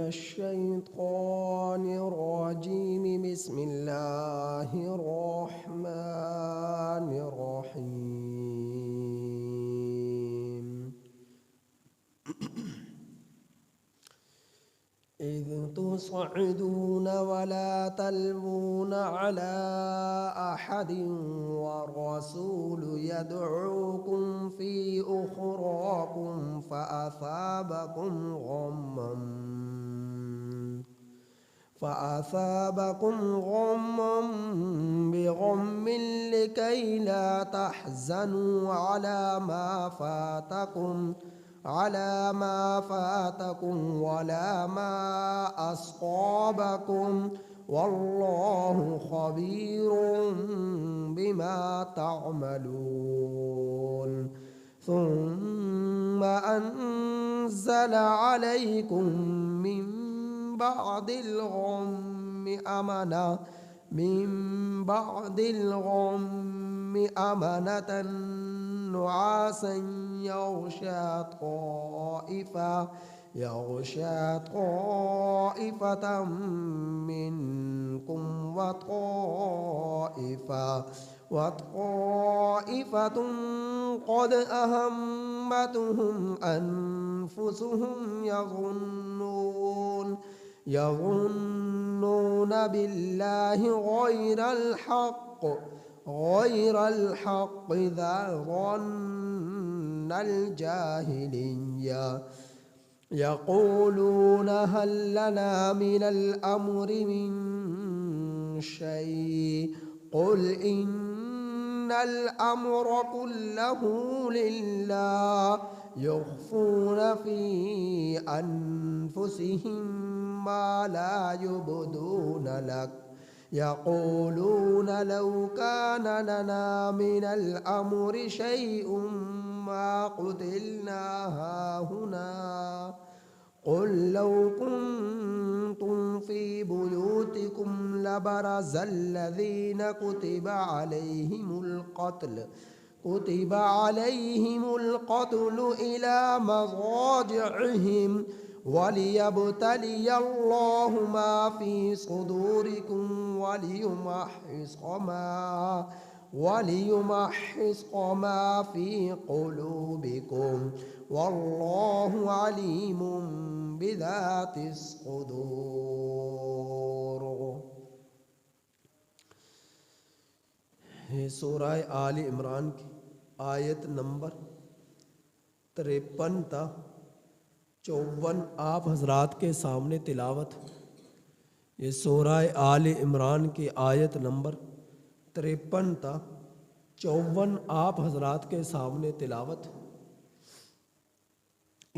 الشيطان الرجيم. بسم الله الرحمن الرحيم. إذ تصعدون ولا تلوون على أحد والرسول يدعوكم في أخراكم فأثابكم غما بغم لكي لا تحزنوا على ما فاتكم ولا ما أصابكم والله خبير بما تعملون. ثم أنزل عليكم من بعد الغم أمنة نعاسا يغشى طائفة منكم وطائفة قد أهمتهم أنفسهم يظنون بالله غير الحق ذا ظن الجاهلية يقولون هل لنا من الأمر من شيء قل إن الأمر كله لله يخفون في أنفسهم ما لا يبدون لك يقولون لو كان لنا من الأمر شيء ما قتلنا هاهنا قل لو كنتم في بيوتكم لبرز الذين كتب عليهم القتل إلى مضاجعهم وليبتلي الله ما في صدوركم وليمحص ما في قلوبكم والله عليم بذات الصدور. سورہ آل عمران کی آیت نمبر 53 تا 54 آپ حضرات کے سامنے تلاوت. یہ سورہ آل عمران کی آیت نمبر 53 تا 54 آپ حضرات کے سامنے تلاوت.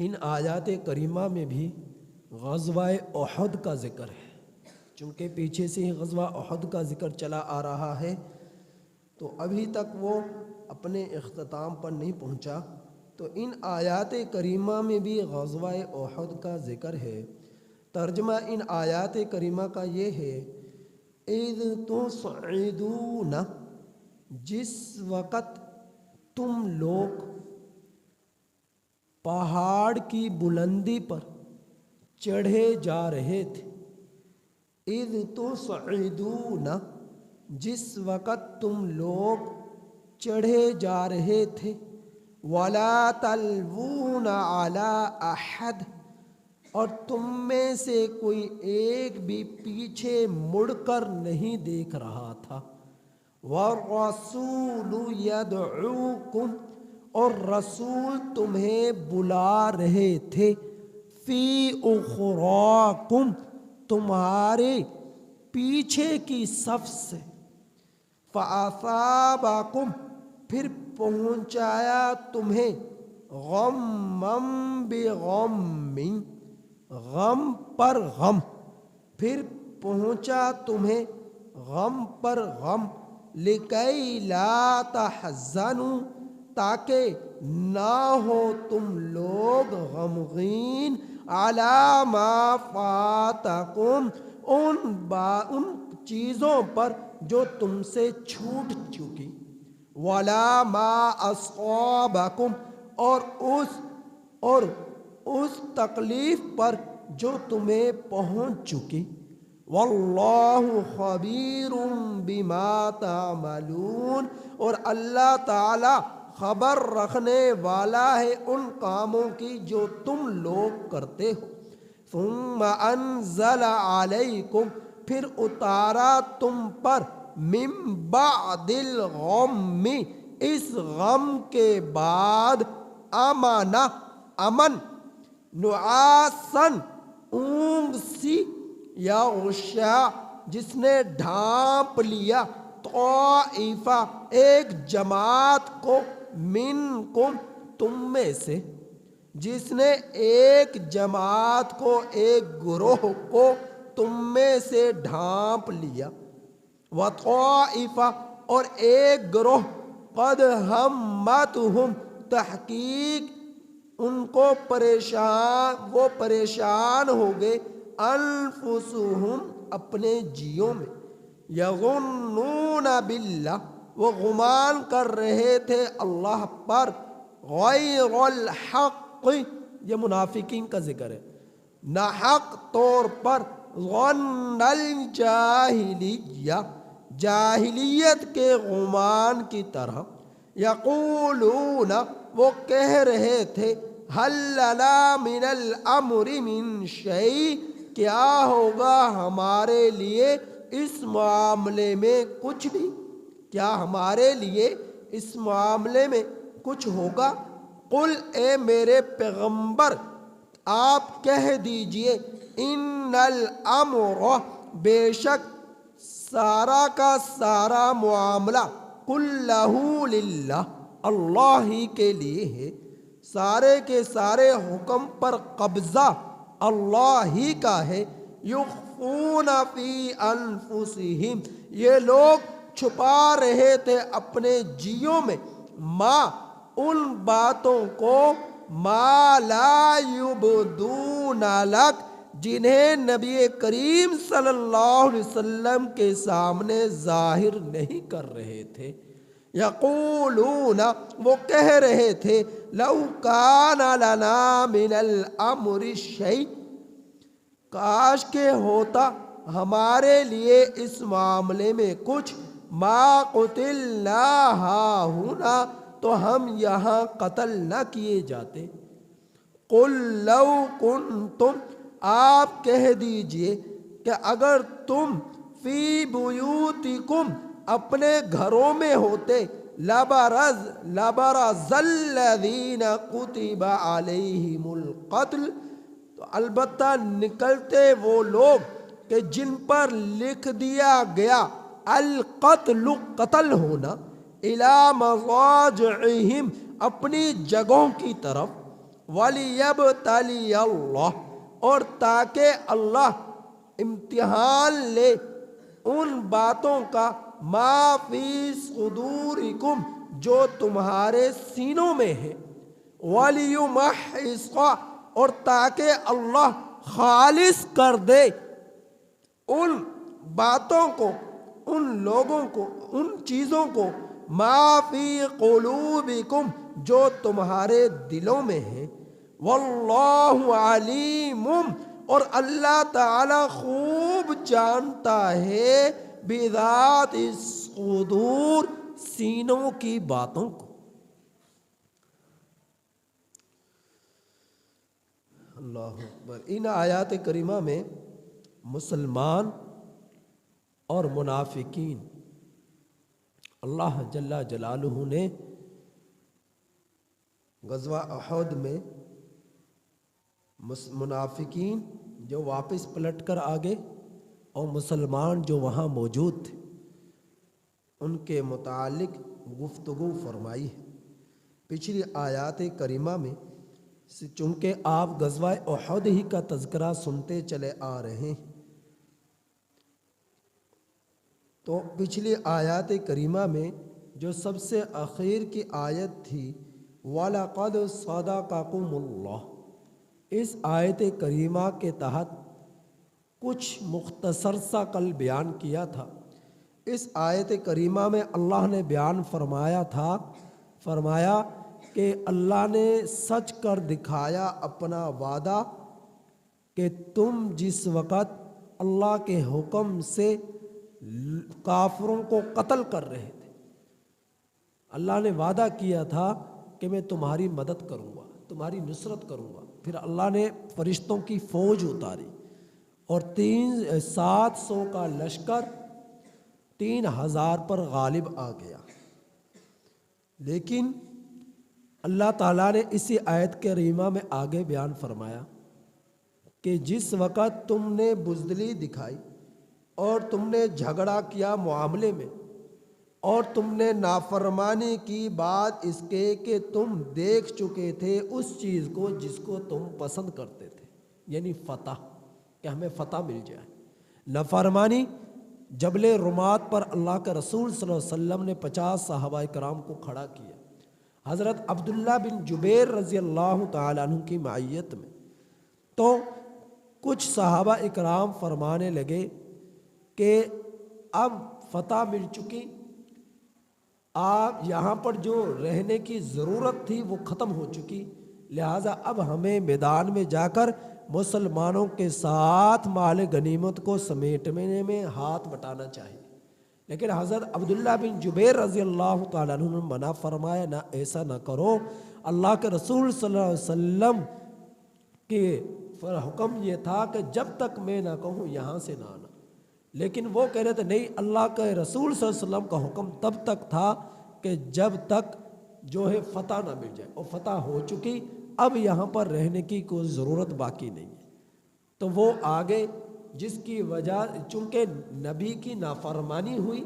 ان آیات کریمہ میں بھی غزوہ احد کا ذکر ہے. چونکہ پیچھے سے ہی غزوہ احد کا ذکر چلا آ رہا ہے تو ابھی تک وہ اپنے اختتام پر نہیں پہنچا، تو ان آیات کریمہ میں بھی غزوہ احد کا ذکر ہے. ترجمہ ان آیات کریمہ کا یہ ہے، اذ تصعدون، جس وقت تم لوگ پہاڑ کی بلندی پر چڑھے جا رہے تھے. اذ تصعدون، جس وقت تم لوگ چڑھے جا رہے تھے. ولا تلوون علی احد، اور تم میں سے کوئی ایک بھی پیچھے مڑ کر نہیں دیکھ رہا تھا. والرسول یدعوکم، اور رسول تمہیں بلا رہے تھے. فی اخراکم، تمہارے پیچھے کی صف سے. فاصابکم، پھر پہنچایا تمہیں. غمم بغم، غم پر غم، پھر پہنچا تمہیں غم پر غم. لکی لا تحزنوا، تاکہ نہ ہو تم لوگ غمگین. علی ما فاتکم، ان چیزوں پر جو تم سے چھوٹ چکی. ولا ما اصابکم، اور اس تکلیف پر جو تمہیں پہنچ چکی، واللہ خبیر بما تعملون، اور اللہ تعالی خبر رکھنے والا ہے ان کاموں کی جو تم لوگ کرتے ہو۔ ثم انزل علیکم، پھر اتارا تم پر، من بعد الغم، اس غم کے بعد، امن، نعاسن، اونگ سی، یا غشا جس نے ڈھانپ لیا، طائفہ ایک جماعت کو، منکم تم میں سے، جس نے ایک جماعت کو، ایک گروہ کو تم میں سے ڈھانپ لیا، وطائفہ اور ایک گروہ، قد ہمتہم تحقیق ان کو وہ پریشان ہو گئے، انفسہم اپنے جیوں میں، یظنون باللہ وہ گمان کر رہے تھے اللہ پر، غیر الحق، یہ منافقین کا ذکر ہے، ناحق طور پر، ظن الجاہلیہ جاہلیت کے گمان کی طرح، یقولون وہ کہہ رہے تھے، حل لنا من الامر من شیء، کیا ہوگا ہمارے لیے اس معاملے میں کچھ بھی، کیا ہمارے لیے اس معاملے میں کچھ ہوگا؟ قل اے میرے پیغمبر آپ کہہ دیجئے، ان الامر بے شک سارا کا سارا معاملہ، کلہ للہ اللہ ہی کے لیے ہے، سارے کے سارے حکم پر قبضہ اللہ ہی کا ہے، یخفون فی انفسہم یہ لوگ چھپا رہے تھے اپنے جیوں میں، ما ان باتوں کو، ما لا یبدون لک جنہیں نبی کریم صلی اللہ علیہ وسلم کے سامنے ظاہر نہیں کر رہے تھے، یقولون وہ کہہ رہے تھے، لو کان لنا من الامر شیء کاش کہ ہوتا ہمارے لیے اس معاملے میں کچھ، ما قتلنا ہاہنا تو ہم یہاں قتل نہ کیے جاتے، قل لو کنتم آپ کہہ دیجئے کہ اگر تم فی بیوتکم اپنے گھروں میں ہوتے، لبرز الذین کتب علیہم القتل تو البتہ نکلتے وہ لوگ کہ جن پر لکھ دیا گیا القتل قتل ہونا، الی مضاجعہم اپنی جگہوں کی طرف، وَلِيَبْتَلِيَ اللَّهُ اور تاکہ اللہ امتحان لے ان باتوں کا، ما فی صدورکم جو تمہارے سینوں میں ہے، وَلِيُمَحِّصَ اور تاکہ اللہ خالص کر دے ان باتوں کو، ان لوگوں کو، ان چیزوں کو، ما فی قلوبکم جو تمہارے دلوں میں ہے، واللہ علیم اور اللہ تعالی خوب جانتا ہے، بذات الصدور سینوں کی باتوں کو۔ اللہ اکبر۔ ان آیات کریمہ میں مسلمان اور منافقین اللہ جل جلالہ نے غزوہ احد میں منافقین جو واپس پلٹ کر آگے اور مسلمان جو وہاں موجود تھے ان کے متعلق گفتگو فرمائی ہے۔ پچھلی آیات کریمہ میں چونکہ آپ غزوہ احد ہی کا تذکرہ سنتے چلے آ رہے ہیں، تو پچھلی آیات کریمہ میں جو سب سے اخیر کی آیت تھی، وَلَقَدْ صَدَقَكُمُ اللَّهُ، اس آیت کریمہ کے تحت کچھ مختصر سا کل بیان کیا تھا۔ اس آیت کریمہ میں اللہ نے بیان فرمایا کہ اللہ نے سچ کر دکھایا اپنا وعدہ کہ تم جس وقت اللہ کے حکم سے کافروں کو قتل کر رہے تھے، اللہ نے وعدہ کیا تھا کہ میں تمہاری مدد کروں گا، تمہاری نصرت کروں گا۔ پھر اللہ نے فرشتوں کی فوج اتاری اور 700 کا لشکر 3000 پر غالب آ گیا۔ لیکن اللہ تعالیٰ نے اسی آیت کریمہ میں آگے بیان فرمایا کہ جس وقت تم نے بزدلی دکھائی اور تم نے جھگڑا کیا معاملے میں، اور تم نے نافرمانی کی بات اس کے کہ تم دیکھ چکے تھے اس چیز کو جس کو تم پسند کرتے تھے، یعنی فتح، کہ ہمیں فتح مل جائے۔ نافرمانی جبل رمات پر اللہ کے رسول صلی اللہ علیہ وسلم نے 50 صحابہ کرام کو کھڑا کیا، حضرت عبداللہ بن جبیر رضی اللہ تعالیٰ عنہ کی معیت میں۔ تو کچھ صحابہ اکرام فرمانے لگے کہ اب فتح مل چکی، آپ یہاں پر جو رہنے کی ضرورت تھی وہ ختم ہو چکی، لہٰذا اب ہمیں میدان میں جا کر مسلمانوں کے ساتھ مال غنیمت کو سمیٹنے میں ہاتھ بٹانا چاہیے۔ لیکن حضرت عبداللہ بن جبیر رضی اللہ تعالیٰ عنہ نے منع فرمایا، نہ ایسا نہ کرو، اللہ کے رسول صلی اللہ علیہ وسلم کے حکم یہ تھا کہ جب تک میں نہ کہوں یہاں سے نہ آنا۔ لیکن وہ کہہ رہے تھے نہیں، اللہ کے رسول صلی اللہ علیہ وسلم کا حکم تب تک تھا کہ جب تک جو ہے فتح نہ مل جائے، اور فتح ہو چکی، اب یہاں پر رہنے کی کوئی ضرورت باقی نہیں ہے۔ تو وہ آگے، جس کی وجہ چونکہ نبی کی نافرمانی ہوئی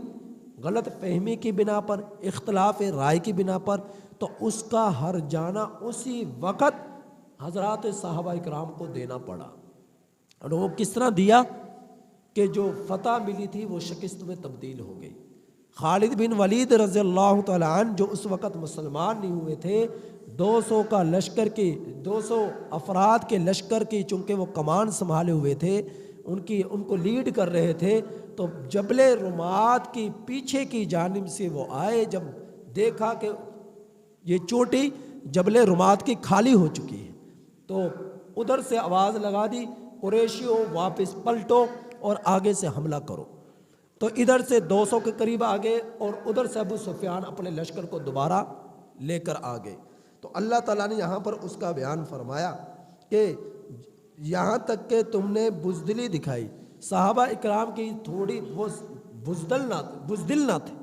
غلط فہمی کی بنا پر، اختلاف رائے کی بنا پر، تو اس کا ہر جانا اسی وقت حضرات صحابہ کرام کو دینا پڑا۔ اور وہ کس طرح دیا کہ جو فتح ملی تھی وہ شکست میں تبدیل ہو گئی۔ خالد بن ولید رضی اللہ تعالیٰ عنہ جو اس وقت مسلمان نہیں ہوئے تھے، 200 کا لشکر کی 200 افراد کے لشکر کی چونکہ وہ کمان سنبھالے ہوئے تھے، ان کو لیڈ کر رہے تھے، تو جبل رمات کی پیچھے کی جانب سے وہ آئے، جب دیکھا کہ یہ چوٹی جبل رمات کی خالی ہو چکی ہے، تو ادھر سے آواز لگا دی، قریشیوں واپس پلٹو اور آگے سے حملہ کرو۔ تو ادھر سے 200 کے قریب آگے اور ادھر سے ابو سفیان اپنے لشکر کو دوبارہ لے کر آگے۔ تو اللہ تعالیٰ نے یہاں پر اس کا بیان فرمایا کہ یہاں تک کہ تم نے بزدلی دکھائی، صحابہ اکرام کی تھوڑی وہ بزدل نہ تھے،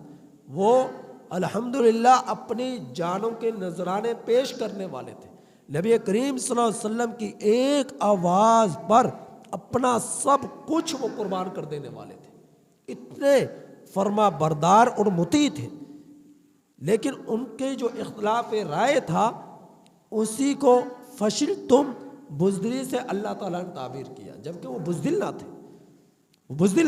وہ الحمدللہ اپنی جانوں کے نذرانے پیش کرنے والے تھے، نبی کریم صلی اللہ علیہ وسلم کی ایک آواز پر اپنا سب کچھ وہ قربان کر دینے والے تھے، اتنے فرما بردار اور مطیع تھے۔ لیکن ان کے جو اختلاف رائے تھا اسی کو فشل تم بزدلی سے اللہ تعالیٰ نے تعبیر کیا، جبکہ وہ بزدل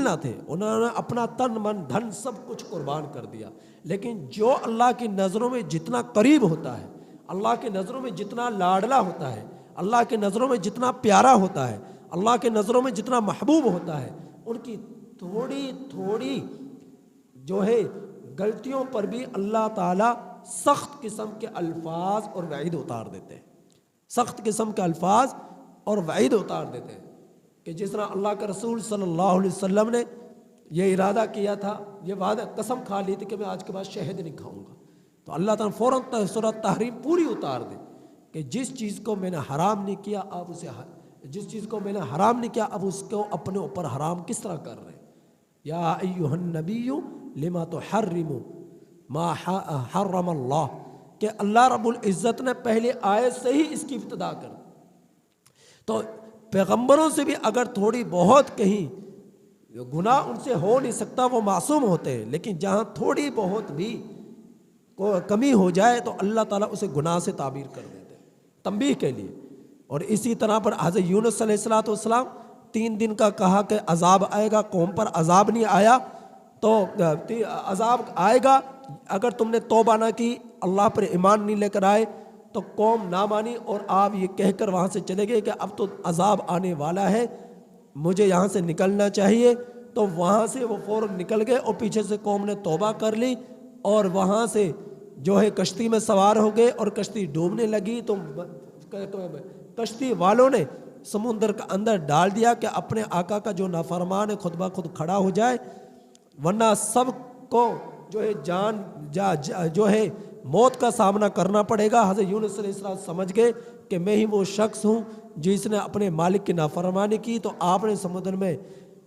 نہ تھے، انہوں نے اپنا تن من دھن سب کچھ قربان کر دیا۔ لیکن جو اللہ کی نظروں میں جتنا قریب ہوتا ہے، اللہ کی نظروں میں جتنا لاڈلا ہوتا ہے، اللہ کی نظروں میں جتنا پیارا ہوتا ہے، اللہ کے نظروں میں جتنا محبوب ہوتا ہے، ان کی تھوڑی تھوڑی جو ہے غلطیوں پر بھی اللہ تعالیٰ سخت قسم کے الفاظ اور وعید اتار دیتے ہیں، سخت قسم کے الفاظ اور وعید اتار دیتے ہیں۔ کہ جس طرح اللہ کے رسول صلی اللہ علیہ وسلم نے یہ ارادہ کیا تھا، یہ وعدہ قسم کھا لی تھی کہ میں آج کے بعد شہد نہیں کھاؤں گا، تو اللہ تعالیٰ فوراً سورۃ تحریم پوری اتار دے کہ جس چیز کو میں نے حرام نہیں کیا آپ اسے، جس چیز کو میں نے حرام نہیں کیا اب اس کو اپنے اوپر حرام کس طرح کر رہے ہیں۔ یا ایھا النبی لما تحرم ما حرم اللہ، کہ اللہ رب العزت نے پہلے آیت سے ہی اس کی ابتدا کر دی۔ تو پیغمبروں سے بھی اگر تھوڑی بہت کہیں گناہ ان سے ہو نہیں سکتا، وہ معصوم ہوتے ہیں، لیکن جہاں تھوڑی بہت بھی کمی ہو جائے تو اللہ تعالیٰ اسے گناہ سے تعبیر کر دیتے ہیں تنبیہ کے لیے۔ اور اسی طرح پر حضرت یونس علیہ السلام 3 دن کا کہا کہ عذاب آئے گا، قوم پر عذاب نہیں آیا، تو عذاب آئے گا اگر تم نے توبہ نہ کی، اللہ پر ایمان نہیں لے کر آئے، تو قوم نہ مانی اور آپ یہ کہہ کر وہاں سے چلے گئے کہ اب تو عذاب آنے والا ہے، مجھے یہاں سے نکلنا چاہیے۔ تو وہاں سے وہ فوراً نکل گئے اور پیچھے سے قوم نے توبہ کر لی اور وہاں سے جو ہے کشتی میں سوار ہو گئے اور کشتی ڈوبنے لگی، تو کشتی والوں نے سمندر کا اندر ڈال دیا کہ اپنے آقا کا جو نافرمان ہے خود بخود کھڑا ہو جائے، ورنہ سب کو جو ہے جو ہے موت کا سامنا کرنا پڑے گا۔ حضرت یونس علیہ السلام سمجھ گئے کہ میں ہی وہ شخص ہوں جس نے اپنے مالک کی نافرمانی کی، تو آپ نے سمندر میں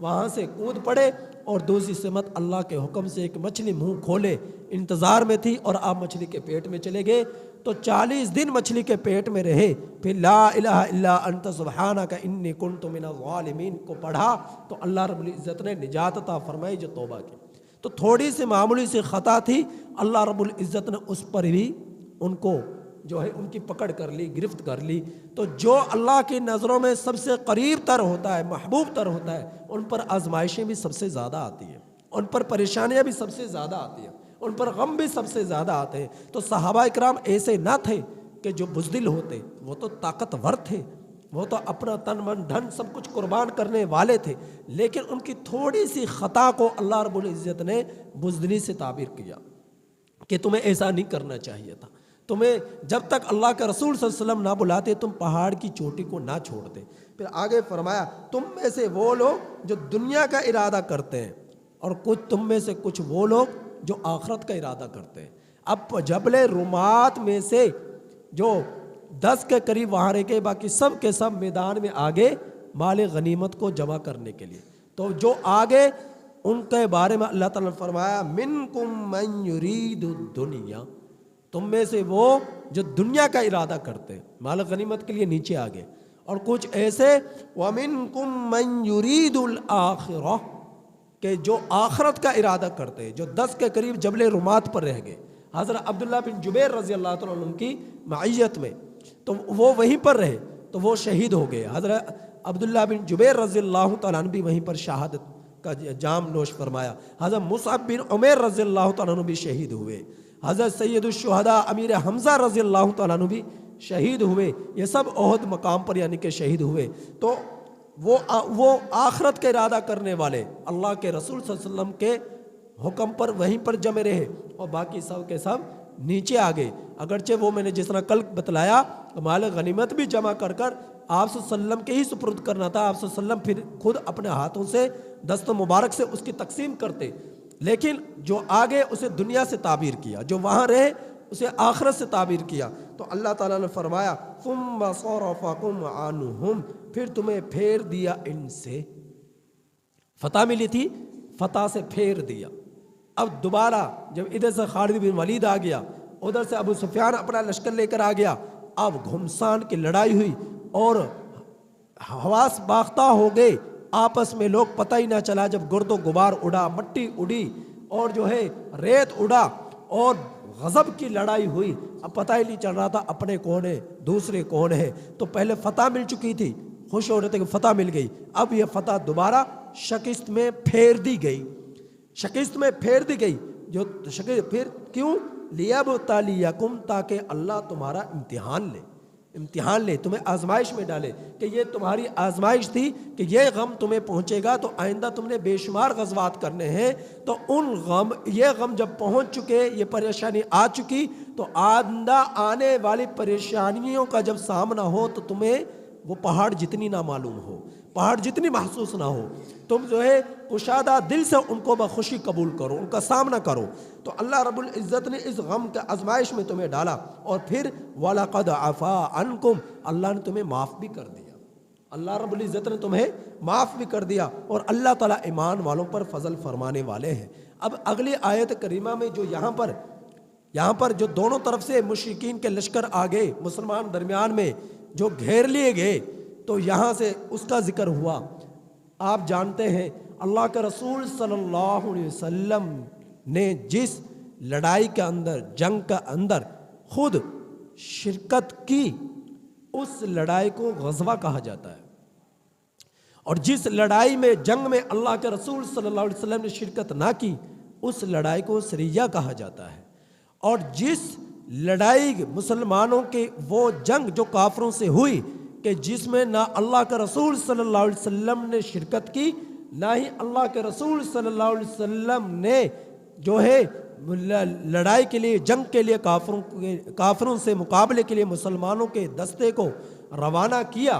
وہاں سے کود پڑے اور دوسری سمت اللہ کے حکم سے ایک مچھلی منہ کھولے انتظار میں تھی اور آپ مچھلی کے پیٹ میں چلے گئے۔ تو 40 دن مچھلی کے پیٹ میں رہے، پھر لا الہ الا انت سبحانک انی کنت من الظالمین کو پڑھا تو اللہ رب العزت نے نجات عطا فرمائی جو توبہ کی۔ تو تھوڑی سی معمولی سی خطا تھی، اللہ رب العزت نے اس پر بھی ان کو جو ہے ان کی پکڑ کر لی، گرفت کر لی۔ تو جو اللہ کی نظروں میں سب سے قریب تر ہوتا ہے، محبوب تر ہوتا ہے، ان پر آزمائشیں بھی سب سے زیادہ آتی ہیں، ان پر پریشانیاں بھی سب سے زیادہ آتی ہیں، ان پر غم بھی سب سے زیادہ آتے ہیں۔ تو صحابہ اکرام ایسے نہ تھے کہ جو بزدل ہوتے، وہ تو طاقتور تھے، وہ تو اپنا تن من دھن سب کچھ قربان کرنے والے تھے، لیکن ان کی تھوڑی سی خطا کو اللہ رب العزت نے بزدلی سے تعبیر کیا کہ تمہیں ایسا نہیں کرنا چاہیے تھا، تمہیں جب تک اللہ کے رسول صلی اللہ علیہ وسلم نہ بلاتے تم پہاڑ کی چوٹی کو نہ چھوڑتے۔ پھر آگے فرمایا تم میں سے وہ لوگ جو دنیا کا ارادہ کرتے ہیں اور تم میں سے کچھ وہ لوگ جو آخرت کا ارادہ کرتے ہیں۔ اب جبل رومات میں سے جو 10 کے قریب وہاں رہ کے باقی سب کے سب میدان میں آگے مال غنیمت کو جمع کرنے کے لیے، تو جو آگے ان کے بارے میں اللہ تعالیٰ نے فرمایا منکم من یرید الدنیا، تم میں سے وہ جو دنیا کا ارادہ کرتے ہیں مال غنیمت کے لیے نیچے آگے، اور کچھ ایسے ومنکم من یرید الآخرہ کہ جو آخرت کا ارادہ کرتے ہیں، جو 10 کے قریب جبل رومات پر رہ گئے حضرت عبداللہ بن جبیر رضی اللہ تعالیٰ عنہ کی معیت میں، تو وہ وہیں پر رہے تو وہ شہید ہو گئے۔ حضرت عبداللہ بن جبیر رضی اللہ تعالیٰ عنہ بھی وہیں پر شہادت کا جام نوش فرمایا۔ حضرت مصعب بن عمیر رضی اللہ تعالیٰ عنہ بھی شہید ہوئے۔ حضرت سید الشہداء امیر حمزہ رضی اللہ تعالیٰ عنہ بھی شہید ہوئے۔ یہ سب احد مقام پر یعنی کہ شہید ہوئے۔ تو وہ آخرت کا ارادہ کرنے والے اللہ کے رسول صلی اللہ علیہ وسلم کے حکم پر وہیں پر جمے رہے، اور باقی سب کے سب نیچے آ گئے۔ اگرچہ وہ میں نے جس طرح کل بتلایا مال غنیمت بھی جمع کر آپ صلی اللہ علیہ وسلم کے ہی سپرد کرنا تھا، آپ صلی اللہ علیہ وسلم پھر خود اپنے ہاتھوں سے دست مبارک سے اس کی تقسیم کرتے، لیکن جو آگے اسے دنیا سے تعبیر کیا، جو وہاں رہے اسے آخرت سے تعبیر کیا۔ تو اللہ تعالیٰ نے فرمایا ثم صرفکم عنہم، پھر تمہیں پھیر دیا ان سے، فتح ملی تھی، فتح سے پھیر دیا۔ اب دوبارہ جب ادھر سے خالد بن ولید آ گیا، ادھر سے ابو سفیان اپنا لشکر لے کر آ گیا، اب گھمسان کی لڑائی ہوئی اور حواس باختہ ہو گئے آپس میں، لوگ پتہ ہی نہ چلا، جب گرد و غبار اڑا، مٹی اڑی اور جو ہے ریت اڑا اور غضب کی لڑائی ہوئی، اب پتہ ہی نہیں چل رہا تھا اپنے کون ہے دوسرے کون ہے۔ تو پہلے فتح مل چکی تھی، خوش ہو رہے تھے کہ فتح مل گئی، اب یہ فتح دوبارہ شکست میں پھیر دی گئی، شکست میں پھیر دی گئی۔ جو شکست پھر کیوں؟ لیبتلیکم، تاکہ اللہ تمہارا امتحان لے، تمہیں آزمائش میں ڈالے، کہ یہ تمہاری آزمائش تھی کہ یہ غم تمہیں پہنچے گا تو آئندہ تم نے بے شمار غزوات کرنے ہیں، تو یہ غم جب پہنچ چکے، یہ پریشانی آ چکی، تو آئندہ آنے والی پریشانیوں کا جب سامنا ہو تو تمہیں وہ پہاڑ جتنی نہ معلوم ہو، پہاڑ جتنی محسوس نہ ہو، تم جو ہے کشادہ دل سے ان کو بخوشی قبول کرو، ان کا سامنا کرو۔ تو اللہ رب العزت نے اس غم کے آزمائش میں تمہیں ڈالا، اور پھر وَلَقَدْ عَفَا عَنْكُمْ، اللہ نے تمہیں معاف بھی کر دیا، اللہ رب العزت نے تمہیں معاف بھی کر دیا، اور اللہ تعالیٰ ایمان والوں پر فضل فرمانے والے ہیں۔ اب اگلی آیت کریمہ میں جو یہاں پر جو دونوں طرف سے مشرکین کے لشکر آ گئے، مسلمان درمیان میں جو گھیر لیے گئے، تو یہاں سے اس کا ذکر ہوا۔ آپ جانتے ہیں اللہ کے رسول صلی اللہ علیہ وسلم نے جس لڑائی کے اندر، جنگ کے اندر خود شرکت کی، اس لڑائی کو غزوہ کہا جاتا ہے، اور جس لڑائی میں، جنگ میں اللہ کے رسول صلی اللہ علیہ وسلم نے شرکت نہ کی، اس لڑائی کو سریہ کہا جاتا ہے۔ اور جس لڑائی مسلمانوں کی وہ جنگ جو کافروں سے ہوئی کہ جس میں نہ اللہ کے رسول صلی اللہ علیہ وسلم نے شرکت کی، نہ ہی اللہ کے رسول صلی اللہ علیہ وسلم نے جو ہے لڑائی کے لیے، جنگ کے لیے کافروں سے مقابلے کے لیے مسلمانوں کے دستے کو روانہ کیا،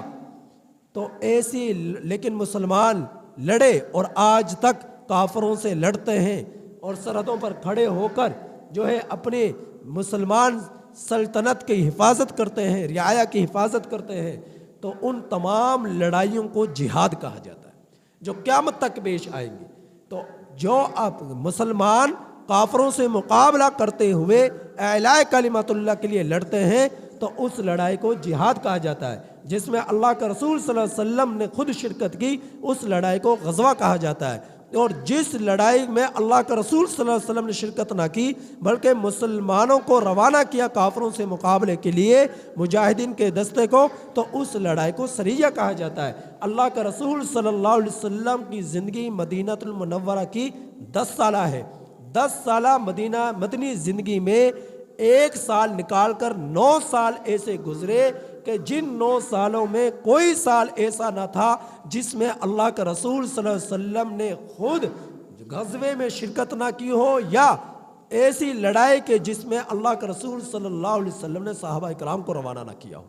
تو ایسی لیکن مسلمان لڑے اور آج تک کافروں سے لڑتے ہیں اور سرحدوں پر کھڑے ہو کر جو ہے اپنے مسلمان سلطنت کی حفاظت کرتے ہیں، رعایا کی حفاظت کرتے ہیں، تو ان تمام لڑائیوں کو جہاد کہا جاتا ہے جو قیامت تک پیش آئیں گی۔ تو جو اب مسلمان کافروں سے مقابلہ کرتے ہوئے اعلاء کلمت اللہ کے لیے لڑتے ہیں تو اس لڑائی کو جہاد کہا جاتا ہے، جس میں اللہ کے رسول صلی اللہ علیہ وسلم نے خود شرکت کی، اس لڑائی کو غزوہ کہا جاتا ہے۔ اور جس لڑائی میں اللہ کے رسول صلی اللہ علیہ وسلم نے شرکت نہ کی بلکہ مسلمانوں کو روانہ کیا کافروں سے مقابلے کے لیے مجاہدین کے دستے کو، تو اس لڑائی کو سریہ کہا جاتا ہے۔ اللہ کے رسول صلی اللہ علیہ وسلم کی زندگی مدینہ المنورہ کی 10 سالہ ہے۔ 10 سالہ مدنی زندگی میں 1 سال نکال کر 9 سال ایسے گزرے کہ جن 9 سالوں میں کوئی سال ایسا نہ تھا جس میں اللہ کے رسول صلی اللہ علیہ وسلم نے خود غزوے میں شرکت نہ کی ہو، یا ایسی لڑائی کہ جس میں اللہ کے رسول صلی اللہ علیہ وسلم نے صحابہ اکرام کو روانہ نہ کیا ہو۔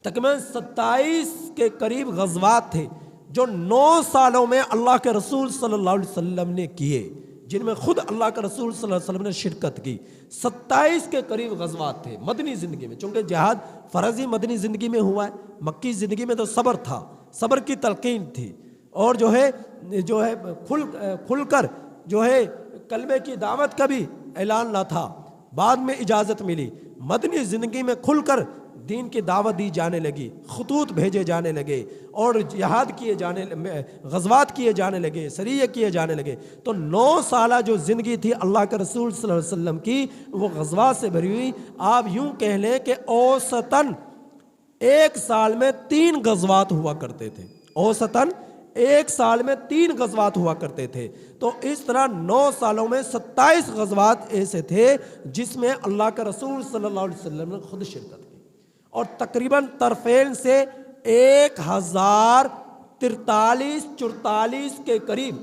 تقریباً 27 کے قریب غزوات تھے جو 9 سالوں میں اللہ کے رسول صلی اللہ علیہ وسلم نے کیے، جن میں خود اللہ کے رسول صلی اللہ علیہ وسلم نے شرکت کی۔ 27 کے قریب غزوات تھے مدنی زندگی میں، چونکہ جہاد فرضی مدنی زندگی میں ہوا ہے، مکی زندگی میں تو صبر تھا، صبر کی تلقین تھی، اور جو ہے کھل کر جو ہے کلمے کی دعوت کا بھی اعلان نہ تھا، بعد میں اجازت ملی۔ مدنی زندگی میں کھل کر دین کی دعوت دی جانے لگی، خطوط بھیجے جانے لگے، اور جہاد کیے جانے، غزوات کیے جانے لگے، سریے کیے جانے لگے۔ تو 9 سالہ جو زندگی تھی اللہ کے رسول صلی اللہ علیہ وسلم کی، وہ غزوات سے بھری ہوئی۔ آپ یوں کہہ لیں کہ اوسطاً 1 سال میں 3 غزوات ہوا کرتے تھے، اوسطاً 1 سال میں 3 غزوات ہوا کرتے تھے۔ تو اس طرح 9 سالوں میں 27 غزوات ایسے تھے جس میں اللہ کے رسول صلی اللہ علیہ وسلم نے خود شرکت کی، اور تقریباً طرفین سے 1043-44 کے قریب،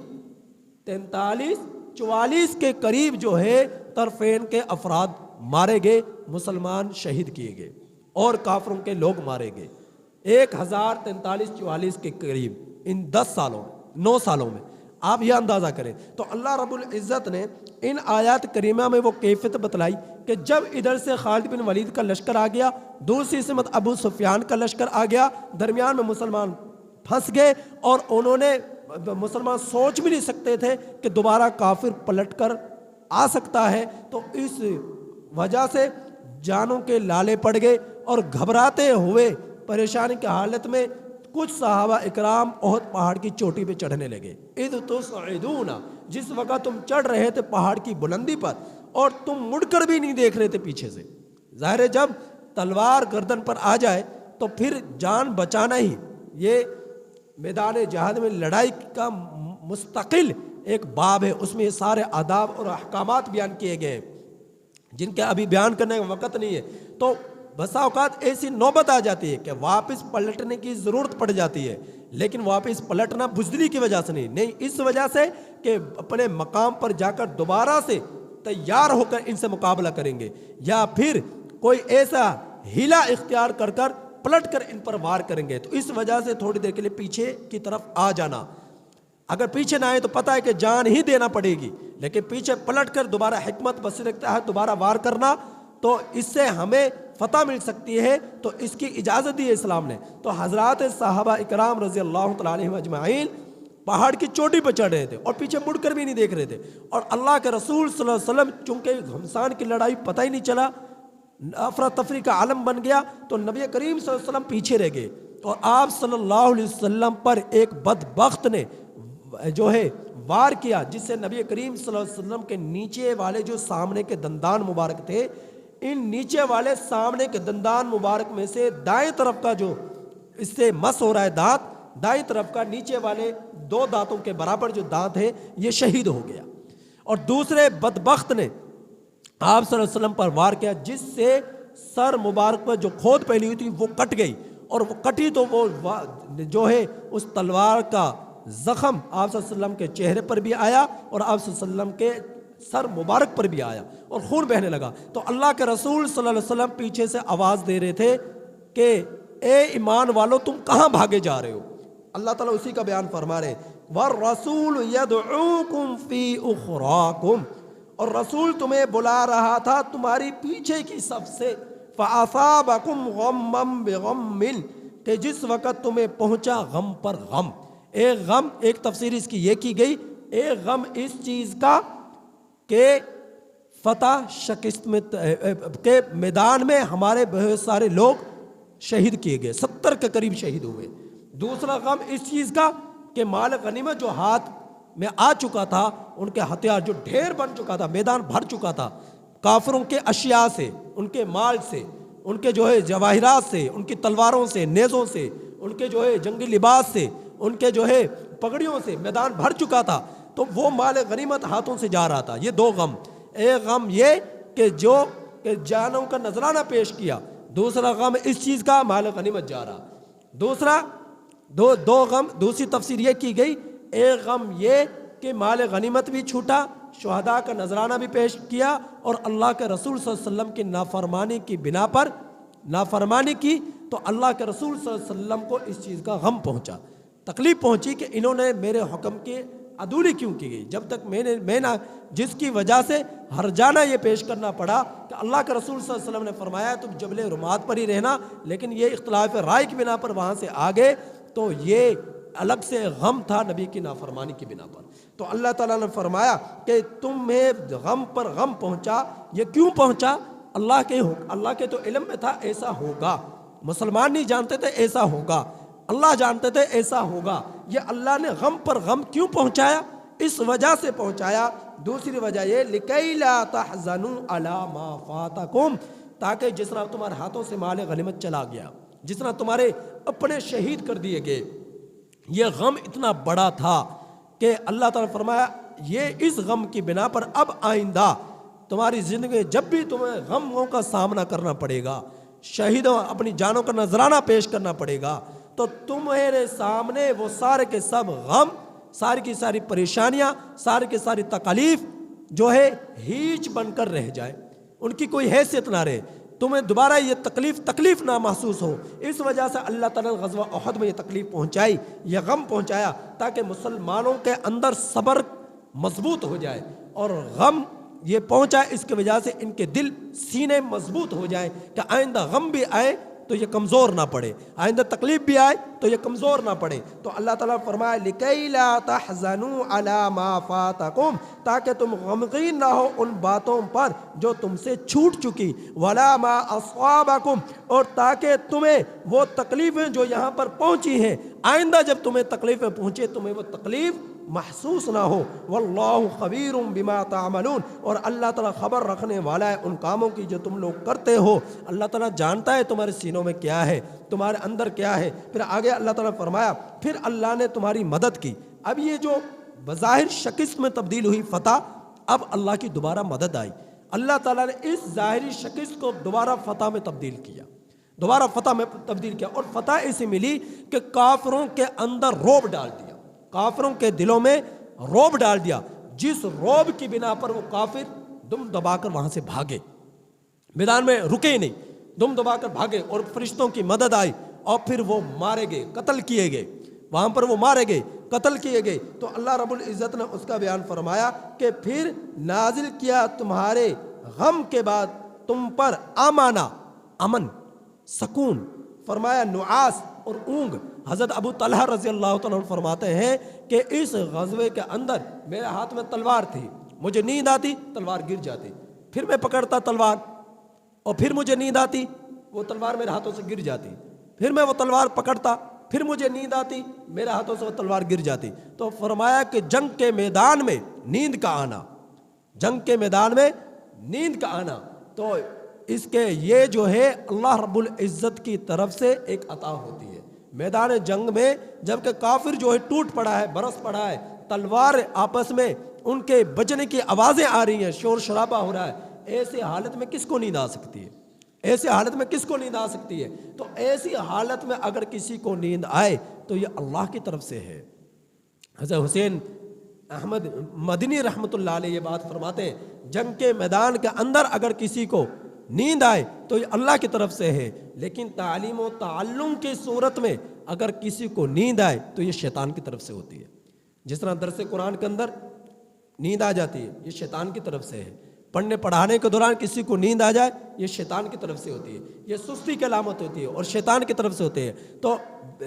43-44 کے قریب جو ہے طرفین کے افراد مارے گئے، مسلمان شہید کیے گئے اور کافروں کے لوگ مارے گئے۔ 1043-44 کے قریب ان 10 سالوں 9 سالوں میں، آپ یہ اندازہ کریں۔ تو اللہ رب العزت نے ان آیات کریمہ میں وہ کیفیت بتلائی کہ جب ادھر سے خالد بن ولید کا لشکر آ گیا، دوسری سمت ابو سفیان کا لشکر آ گیا، درمیان میں مسلمان پھنس گئے، اور انہوں نے مسلمان سوچ بھی نہیں سکتے تھے کہ دوبارہ کافر پلٹ کر آ سکتا ہے۔ تو اس وجہ سے جانوں کے لالے پڑ گئے، اور گھبراتے ہوئے پریشانی کی حالت میں کچھ صحابہ اکرام احد پہاڑ کی چوٹی پہ چڑھنے لگے۔ اذ تصعدون، جس وقت تم چڑھ رہے تھے پہاڑ کی بلندی پر، اور تم مڑ کر بھی نہیں دیکھ رہے تھے پیچھے سے۔ ظاہر ہے جب تلوار گردن پر آ جائے تو پھر جان بچانا ہی، یہ میدان جہاد میں لڑائی کا مستقل ایک باب ہے، اس میں یہ سارے آداب اور احکامات بیان کیے گئے ہیں جن کے ابھی بیان کرنے کا وقت نہیں ہے۔ تو بسا اوقات ایسی نوبت آ جاتی ہے کہ واپس پلٹنے کی ضرورت پڑ جاتی ہے، لیکن واپس پلٹنا بزدلی کی وجہ سے نہیں، اس وجہ سے کہ اپنے مقام پر جا کر دوبارہ سے تیار ہو کر ان سے مقابلہ کریں گے، یا پھر کوئی ایسا ہیلا اختیار کر کر پلٹ کر ان پر وار کریں گے۔ تو اس وجہ سے تھوڑی دیر کے لیے پیچھے کی طرف آ جانا، اگر پیچھے نہ آئے تو پتہ ہے کہ جان ہی دینا پڑے گی، لیکن پیچھے پلٹ کر دوبارہ حکمت بصیرت کے تحت دوبارہ وار کرنا، تو اس سے ہمیں فتح مل سکتی ہے، تو اس کی اجازت دی ہے اسلام نے۔ تو حضرات صحابہ اکرام رضی اللہ تعالیٰ عنہم اجمعین پہاڑ کی چوٹی پہ چڑھ رہے تھے اور پیچھے مڑ کر بھی نہیں دیکھ رہے تھے، اور اللہ کے رسول صلی اللہ علیہ وسلم چونکہ گھمسان کی لڑائی پتہ ہی نہیں چلا، افراتفری کا عالم بن گیا، تو نبی کریم صلی اللہ علیہ وسلم پیچھے رہ گئے، اور آپ صلی اللہ علیہ وسلم پر ایک بدبخت نے جو ہے وار کیا، جس سے نبی کریم صلی اللہ علیہ وسلم کے نیچے والے جو سامنے کے دندان مبارک تھے، ان نیچے والے سامنے کے دندان مبارک میں سے دائیں طرف کا جو اس سے مس ہو رہا ہے دانت، دائیں طرف کا نیچے والے 2 دانتوں کے برابر جو دانت ہے یہ شہید ہو گیا، اور دوسرے بدبخت نے آپ صلی اللہ علیہ وسلم پر وار کیا، جس سے سر مبارک پر جو کھود پھیلی ہوئی تھی وہ کٹ گئی، اور وہ کٹی تو وہ جو ہے اس تلوار کا زخم آپ صلی اللہ علیہ وسلم کے چہرے پر بھی آیا، اور آپ صلی اللہ علیہ وسلم کے سر مبارک پر بھی آیا، اور خون بہنے لگا۔ تو اللہ کے رسول صلی اللہ علیہ وسلم پیچھے سے آواز دے رہے تھے کہ اے ایمان والو تم کہاں بھاگے جا رہے ہو؟ اللہ تعالیٰ اسی کا بیان فرما رہے وَالرَّسُولُ يَدْعُوكُمْ فِي أُخْرَاكُمْ، اور رسول تمہیں بلا رہا تھا تمہاری پیچھے کی صف سے، فَأَصَابَكُمْ غَمًّا بِغَمٍّ، کہ جس وقت تمہیں پہنچا غم پر غم۔ ایک غم، ایک تفسیر اس کی یہ کی گئی، ایک غم اس چیز کا کہ فتح شکست میں کے میدان میں ہمارے بہت سارے لوگ شہید کیے گئے، 70 کے قریب شہید ہوئے۔ دوسرا غم اس چیز کا کہ مال غنیمت جو ہاتھ میں آ چکا تھا، ان کے ہتھیار جو ڈھیر بن چکا تھا، میدان بھر چکا تھا کافروں کے اشیاء سے، ان کے مال سے، ان کے جو ہے جواہرات سے، ان کی تلواروں سے، نیزوں سے، ان کے جو ہے جنگی لباس سے، ان کے جو ہے پگڑیوں سے میدان بھر چکا تھا، تو وہ مال غنیمت ہاتھوں سے جا رہا تھا۔ یہ دو غم، ایک غم یہ کہ جو کہ جانوں کا نذرانہ پیش کیا، دوسرا غم اس چیز کا مال غنیمت جا رہا۔ دوسرا دو غم، دوسری تفسیر یہ کی گئی، ایک غم یہ کہ مال غنیمت بھی چھوٹا، شہداء کا نذرانہ بھی پیش کیا، اور اللہ کے رسول صلی اللہ علیہ وسلم کی نافرمانی کی بنا پر نافرمانی کی، تو اللہ کے رسول صلی اللہ علیہ وسلم کو اس چیز کا غم پہنچا، تکلیف پہنچی کہ انہوں نے میرے حکم کی عدولی کیوں کی گئی، جب تک میں نہ جس کی وجہ سے ہر جانا یہ پیش کرنا پڑا کہ اللہ کے رسول صلی اللہ علیہ وسلم نے فرمایا تم جبل رمات پر ہی رہنا، لیکن یہ اختلاف رائے کی بنا پر وہاں سے آگے، تو یہ الگ سے غم تھا نبی کی نافرمانی کی بنا پر۔ تو اللہ تعالیٰ نے فرمایا کہ تمہیں غم پر غم پہنچا، یہ کیوں پہنچا؟ اللہ کے تو علم میں تھا ایسا ہوگا، مسلمان نہیں جانتے تھے ایسا ہوگا، اللہ جانتے تھے ایسا ہوگا۔ یہ اللہ نے غم پر غم کیوں پہنچایا؟ اس وجہ سے پہنچایا۔ دوسری وجہ یہ لِكَيْ لَا تَحْزَنُوا عَلَى مَا فَاتَكُمْ، تاکہ جس طرح تمہارے ہاتھوں سے مال غنیمت چلا گیا، جس طرح تمہارے اپنے شہید کر دیے گئے، یہ غم اتنا بڑا تھا کہ اللہ تعالیٰ نے فرمایا یہ اس غم کی بنا پر اب آئندہ تمہاری زندگی میں جب بھی تمہیں غموں کا سامنا کرنا پڑے گا، شہیدوں اپنی جانوں کا نذرانہ پیش کرنا پڑے گا، تو تمہارے سامنے وہ سارے کے سب غم، ساری کی ساری پریشانیاں، ساری کی ساری تکالیف جو ہے ہیچ بن کر رہ جائے، ان کی کوئی حیثیت نہ رہے، تمہیں دوبارہ یہ تکلیف نہ محسوس ہو۔ اس وجہ سے اللہ تعالیٰ نے غزوہ احد میں یہ تکلیف پہنچائی، یہ غم پہنچایا، تاکہ مسلمانوں کے اندر صبر مضبوط ہو جائے، اور غم یہ پہنچا اس کی وجہ سے ان کے دل سینے مضبوط ہو جائیں کہ آئندہ غم بھی آئے تو یہ کمزور نہ پڑے، آئندہ تکلیف بھی آئے تو یہ کمزور نہ پڑے۔ تو اللہ تعالیٰ فرمایا لِكَيْ لَا تَحْزَنُوا عَلَى مَا فَاتَكُمْ، تاکہ تم غمگین نہ ہو ان باتوں پر جو تم سے چھوٹ چکی، وَلَا مَا أَصْابَكُمْ، اور تاکہ تمہیں وہ تکلیفیں جو یہاں پر پہنچی ہیں آئندہ جب تمہیں تکلیفیں پہنچے تمہیں وہ تکلیف محسوس نہ ہو۔ واللہ خبیر بما تعملون، اور اللہ تعالیٰ خبر رکھنے والا ہے ان کاموں کی جو تم لوگ کرتے ہو۔ اللہ تعالیٰ جانتا ہے تمہارے سینوں میں کیا ہے، تمہارے اندر کیا ہے۔ پھر آگے اللہ تعالیٰ نے فرمایا پھر اللہ نے تمہاری مدد کی۔ اب یہ جو بظاہر شکست میں تبدیل ہوئی فتح، اب اللہ کی دوبارہ مدد آئی۔ اللہ تعالیٰ نے اس ظاہری شکست کو دوبارہ فتح میں تبدیل کیا، دوبارہ فتح میں تبدیل کیا، اور فتح اسے ملی کہ کافروں کے اندر رعب ڈال دیا، کافروں کے دلوں میں رعب ڈال دیا، جس رعب کی بنا پر وہ کافر دم دبا کر وہاں سے بھاگے، میدان میں رکے نہیں، دم دبا کر بھاگے، اور فرشتوں کی مدد آئی، اور پھر وہ مارے گئے، قتل کیے گئے، وہاں پر وہ مارے گئے، قتل کیے گئے۔ تو اللہ رب العزت نے اس کا بیان فرمایا کہ پھر نازل کیا تمہارے غم کے بعد تم پر امانا، امن، سکون، فرمایا نعاس اور اونگ۔ حضرت ابو طلحہ رضی اللہ تعالیٰ عنہ فرماتے ہیں کہ اس غزوے کے اندر میرے ہاتھ میں تلوار تھی، مجھے نیند آتی تلوار گر جاتی، پھر میں پکڑتا تلوار، اور پھر مجھے نیند آتی وہ تلوار میرے ہاتھوں سے گر جاتی، پھر میں وہ تلوار پکڑتا، پھر مجھے نیند آتی میرے ہاتھوں سے وہ تلوار گر جاتی۔ تو فرمایا کہ جنگ کے میدان میں نیند کا آنا، جنگ کے میدان میں نیند کا آنا، تو اس کے یہ جو ہے اللہ رب العزت کی طرف سے ایک عطا ہوتی ہے۔ میدان جنگ میں جب کہ کافر جو ہے ٹوٹ پڑا ہے، برس پڑا ہے، تلوار آپس میں ان کے بجنے کی آوازیں آ رہی ہیں، شور شرابہ ہو رہا ہے، ایسی حالت میں کس کو نیند آ سکتی ہے؟ ایسی حالت میں کس کو نیند آ سکتی ہے؟ تو ایسی حالت میں اگر کسی کو نیند آئے تو یہ اللہ کی طرف سے ہے۔ حضرت حسین احمد مدنی رحمۃ اللہ علیہ یہ بات فرماتے ہیں، جنگ کے میدان کے اندر اگر کسی کو نیند آئے تو یہ اللہ کی طرف سے ہے، لیکن تعلیم و تعلم کی صورت میں اگر کسی کو نیند آئے تو یہ شیطان کی طرف سے ہوتی ہے۔ جس طرح درس قرآن کے اندر نیند آ جاتی ہے، یہ شیطان کی طرف سے ہے۔ پڑھنے پڑھانے کے دوران کسی کو نیند آ جائے، یہ شیطان کی طرف سے ہوتی ہے، یہ سستی کی علامت ہوتی ہے اور شیطان کی طرف سے ہوتی ہے۔ تو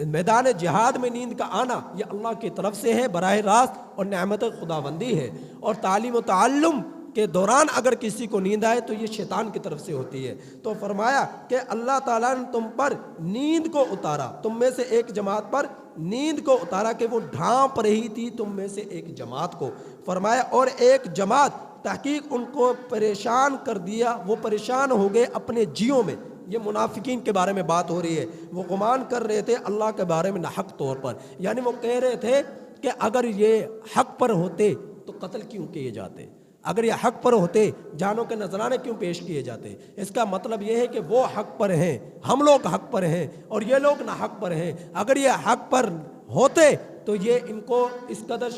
میدان جہاد میں نیند کا آنا یہ اللہ کی طرف سے ہے براہ راست اور نعمت خداوندی ہے، اور تعلیم و تعلم کے دوران اگر کسی کو نیند آئے تو یہ شیطان کی طرف سے ہوتی ہے۔ تو فرمایا کہ اللہ تعالیٰ نے تم پر نیند کو اتارا، تم میں سے ایک جماعت پر نیند کو اتارا کہ وہ ڈھانپ رہی تھی تم میں سے ایک جماعت کو۔ فرمایا اور ایک جماعت تحقیق ان کو پریشان کر دیا، وہ پریشان ہو گئے اپنے جیوں میں۔ یہ منافقین کے بارے میں بات ہو رہی ہے، وہ گمان کر رہے تھے اللہ کے بارے میں ناحق طور پر، یعنی وہ کہہ رہے تھے کہ اگر یہ حق پر ہوتے تو قتل کیوں کیے جاتے، اگر یہ حق پر ہوتے جانوں کے نذرانے کیوں پیش کیے جاتے۔ اس کا مطلب یہ ہے کہ وہ حق پر ہیں، ہم لوگ حق پر ہیں اور یہ لوگ ناحق پر ہیں۔ اگر یہ حق پر ہوتے تو یہ ان کو اس قدر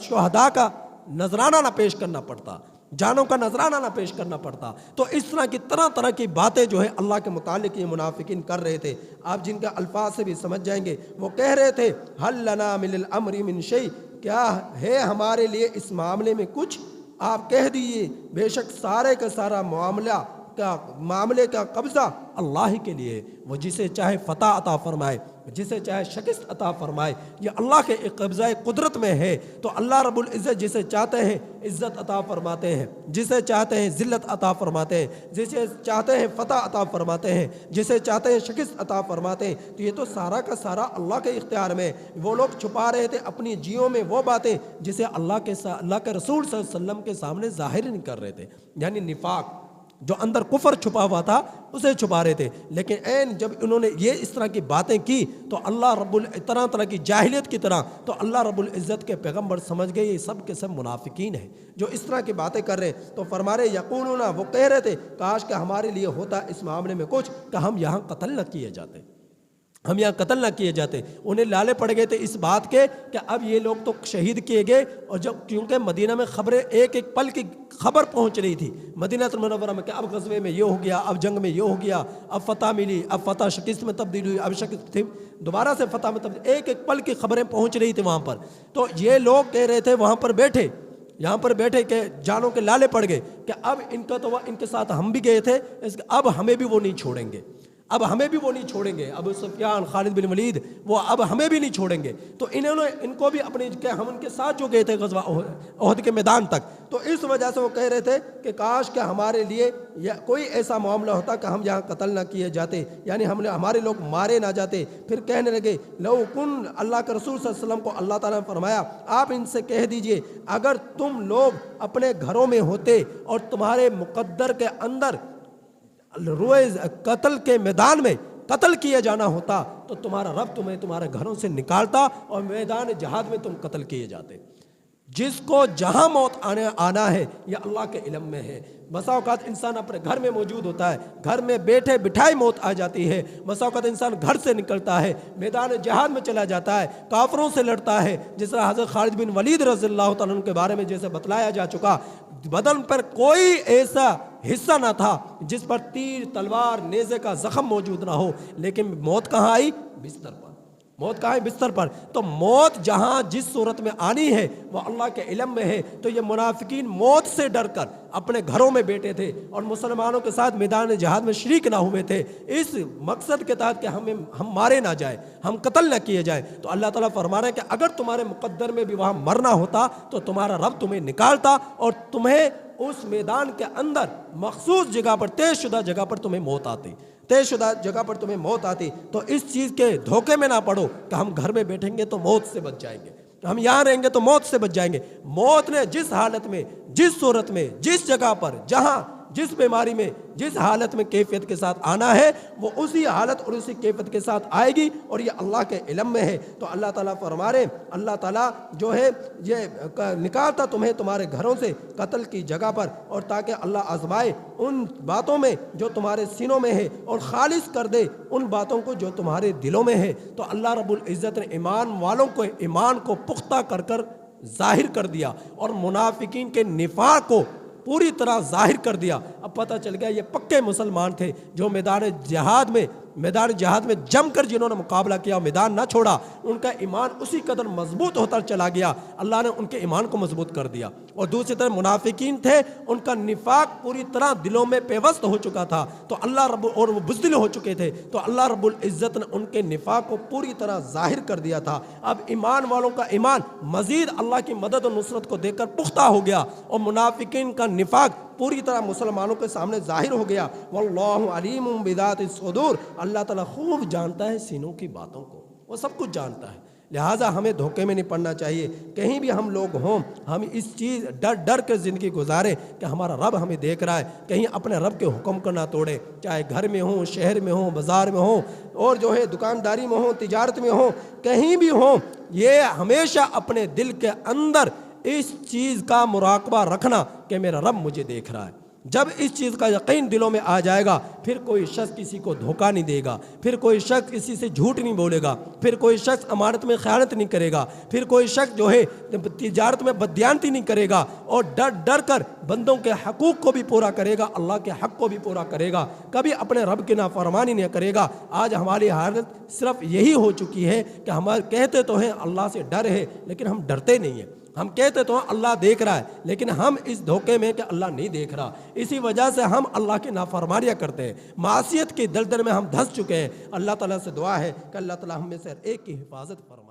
شہداء کا نذرانہ نہ پیش کرنا پڑتا، جانوں کا نذرانہ نہ پیش کرنا پڑتا۔ تو اس طرح کی باتیں جو ہے اللہ کے متعلق یہ منافقین کر رہے تھے۔ آپ جن کا الفاظ سے بھی سمجھ جائیں گے، وہ کہہ رہے تھے حل لنا من الامر من شیء، کیا ہے ہمارے لیے اس معاملے میں کچھ؟ آپ کہہ دیجئے بے شک سارے کا سارا معاملے کا قبضہ اللہ کے لیے، وہ جسے چاہے فتح عطا فرمائے، جسے چاہے شکست عطا فرمائے، یہ اللہ کے قبضہ قدرت میں ہے۔ تو اللہ رب العزت جسے چاہتے ہیں عزت عطا فرماتے ہیں، جسے چاہتے ہیں ذلت عطا فرماتے ہیں، جسے چاہتے ہیں فتح عطا فرماتے ہیں، جسے چاہتے ہیں شکست عطا فرماتے ہیں۔ تو یہ تو سارا کا سارا اللہ کے اختیار میں۔ وہ لوگ چھپا رہے تھے اپنی جیوں میں وہ باتیں جسے اللہ کے رسول صلی اللہ علیہ وسلم کے سامنے ظاہر نہیں کر رہے تھے، یعنی نفاق، جو اندر کفر چھپا ہوا تھا اسے چھپا رہے تھے۔ لیکن جب انہوں نے یہ اس طرح کی باتیں کی تو اللہ طرح کی جاہلیت کی طرح تو اللہ رب العزت کے پیغمبر سمجھ گئے یہ سب کے سب منافقین ہیں جو اس طرح کی باتیں کر رہے ہیں۔ تو فرما رہے یقولون، وہ کہہ رہے تھے کاش کہ ہمارے لیے ہوتا اس معاملے میں کچھ کہ ہم یہاں قتل نہ کیے جاتے، ہم یہاں قتل نہ کیے جاتے۔ انہیں لالے پڑ گئے تھے اس بات کے کہ اب یہ لوگ تو شہید کیے گئے، اور جب کیونکہ مدینہ میں خبریں ایک ایک پل کی خبر پہنچ رہی تھی مدینہ المنورہ میں کہ اب غزوے میں یہ ہو گیا، اب جنگ میں یہ ہو گیا، اب فتح ملی، اب فتح شکست میں تبدیل ہوئی، اب شکست دوبارہ سے فتح میں تبدیل، ایک ایک پل کی خبریں پہنچ رہی تھی وہاں پر۔ تو یہ لوگ کہہ رہے تھے وہاں پر بیٹھے، یہاں پر بیٹھے کہ جانوں کے لالے پڑ گئے کہ اب ان کا تو ان کے ساتھ ہم بھی گئے تھے، اب ہمیں بھی وہ نہیں چھوڑیں گے، اب ہمیں بھی وہ نہیں چھوڑیں گے، ابو سفیان، خالد بن ولید، وہ اب ہمیں بھی نہیں چھوڑیں گے۔ تو انہوں نے ان کو بھی اپنے کہ ہم ان کے ساتھ جو گئے تھے غزوہ احد کے میدان تک، تو اس وجہ سے وہ کہہ رہے تھے کہ کاش کہ ہمارے لیے کوئی ایسا معاملہ ہوتا کہ ہم یہاں قتل نہ کیے جاتے، یعنی ہمارے لوگ مارے نہ جاتے۔ پھر کہنے لگے لو کن، اللہ کے رسول صلی اللہ علیہ وسلم کو اللہ تعالیٰ نے فرمایا آپ ان سے کہہ دیجئے اگر تم لوگ اپنے گھروں میں ہوتے اور تمہارے مقدر کے اندر روئے قتل کے میدان میں قتل کیا جانا ہوتا تو تمہارا رب تمہیں تمہارے گھروں سے نکالتا اور میدان جہاد میں تم قتل کیے جاتے۔ جس کو جہاں موت آنا ہے یہ اللہ کے علم میں ہے۔ بسا اوقات انسان اپنے گھر میں موجود ہوتا ہے، گھر میں بیٹھے بٹھائی موت آ جاتی ہے۔ بسا اوقات انسان گھر سے نکلتا ہے، میدان جہاد میں چلا جاتا ہے، کافروں سے لڑتا ہے، جس طرح حضرت خالد بن ولید رضی اللہ تعالیٰ عنہ کے بارے میں جیسے بتلایا جا چکا، بدن پر کوئی ایسا حصہ نہ تھا جس پر تیر، تلوار، نیزے کا زخم موجود نہ ہو، لیکن موت کہاں آئی؟ بستر پر۔ موت کہاں ہے؟ بستر پر۔ تو موت جہاں جس صورت میں آنی ہے وہ اللہ کے علم میں ہے۔ تو یہ منافقین موت سے ڈر کر اپنے گھروں میں بیٹھے تھے اور مسلمانوں کے ساتھ میدان جہاد میں شریک نہ ہوئے تھے، اس مقصد کے تحت کہ ہم مارے نہ جائیں، ہم قتل نہ کیے جائیں۔ تو اللہ تعالیٰ فرما رہے ہیں کہ اگر تمہارے مقدر میں بھی وہاں مرنا ہوتا تو تمہارا رب تمہیں نکالتا اور تمہیں اس میدان کے اندر مخصوص جگہ پر، طے شدہ جگہ پر تمہیں موت آتی، طے شدہ جگہ پر تمہیں موت آتی۔ تو اس چیز کے دھوکے میں نہ پڑو کہ ہم گھر میں بیٹھیں گے تو موت سے بچ جائیں گے، ہم یہاں رہیں گے تو موت سے بچ جائیں گے۔ موت نے جس حالت میں، جس صورت میں، جس جگہ پر، جہاں جس بیماری میں، جس حالت میں کیفیت کے ساتھ آنا ہے وہ اسی حالت اور اسی کیفیت کے ساتھ آئے گی، اور یہ اللہ کے علم میں ہے۔ تو اللہ تعالیٰ فرما رہے، اللہ تعالیٰ جو ہے یہ نکالتا تمہیں تمہارے گھروں سے قتل کی جگہ پر، اور تاکہ اللہ آزمائے ان باتوں میں جو تمہارے سینوں میں ہے اور خالص کر دے ان باتوں کو جو تمہارے دلوں میں ہے۔ تو اللہ رب العزت نے ایمان والوں کو ایمان کو پختہ کر کر ظاہر کر دیا اور منافقین کے نفاق کو پوری طرح ظاہر کر دیا۔ اب پتہ چل گیا یہ پکے مسلمان تھے جو میدان جہاد میں جم کر جنہوں نے مقابلہ کیا، میدان نہ چھوڑا، ان کا ایمان اسی قدر مضبوط ہوتا چلا گیا، اللہ نے ان کے ایمان کو مضبوط کر دیا۔ اور دوسری طرف منافقین تھے، ان کا نفاق پوری طرح دلوں میں پیوست ہو چکا تھا، تو اور وہ بزدل ہو چکے تھے، تو اللہ رب العزت نے ان کے نفاق کو پوری طرح ظاہر کر دیا تھا۔ اب ایمان والوں کا ایمان مزید اللہ کی مدد و نصرت کو دیکھ کر پختہ ہو گیا، اور منافقین کا نفاق پوری طرح مسلمانوں کے سامنے ظاہر ہو گیا۔ واللہ علیم بذات الصدور، اللہ تعالیٰ خوب جانتا ہے سینوں کی باتوں کو، وہ سب کچھ جانتا ہے۔ لہٰذا ہمیں دھوکے میں نہیں پڑنا چاہیے۔ کہیں بھی ہم لوگ ہوں، ہم اس چیز ڈر کے زندگی گزاریں کہ ہمارا رب ہمیں دیکھ رہا ہے، کہیں اپنے رب کے حکم کو نہ توڑے، چاہے گھر میں ہوں، شہر میں ہوں، بازار میں ہوں، اور دکانداری میں ہوں، تجارت میں ہوں، کہیں بھی ہوں، یہ ہمیشہ اپنے دل کے اندر اس چیز کا مراقبہ رکھنا کہ میرا رب مجھے دیکھ رہا ہے۔ جب اس چیز کا یقین دلوں میں آ جائے گا، پھر کوئی شخص کسی کو دھوکہ نہیں دے گا، پھر کوئی شخص کسی سے جھوٹ نہیں بولے گا، پھر کوئی شخص امانت میں خیانت نہیں کرے گا، پھر کوئی شخص تجارت میں بددیانتی نہیں کرے گا، اور ڈر کر بندوں کے حقوق کو بھی پورا کرے گا، اللہ کے حق کو بھی پورا کرے گا، کبھی اپنے رب کی نافرمانی نہیں کرے گا۔ آج ہماری حالت صرف یہی ہو چکی ہے کہ ہم کہتے تو ہیں اللہ سے ڈر ہے، لیکن ہم ڈرتے نہیں ہیں۔ ہم کہتے تو اللہ دیکھ رہا ہے، لیکن ہم اس دھوکے میں کہ اللہ نہیں دیکھ رہا، اسی وجہ سے ہم اللہ کی نافرمانیاں کرتے ہیں، معصیت کی دلدل میں ہم دھس چکے ہیں۔ اللہ تعالیٰ سے دعا ہے کہ اللہ تعالیٰ ہم میں سے ہر ایک کی حفاظت فرمائے۔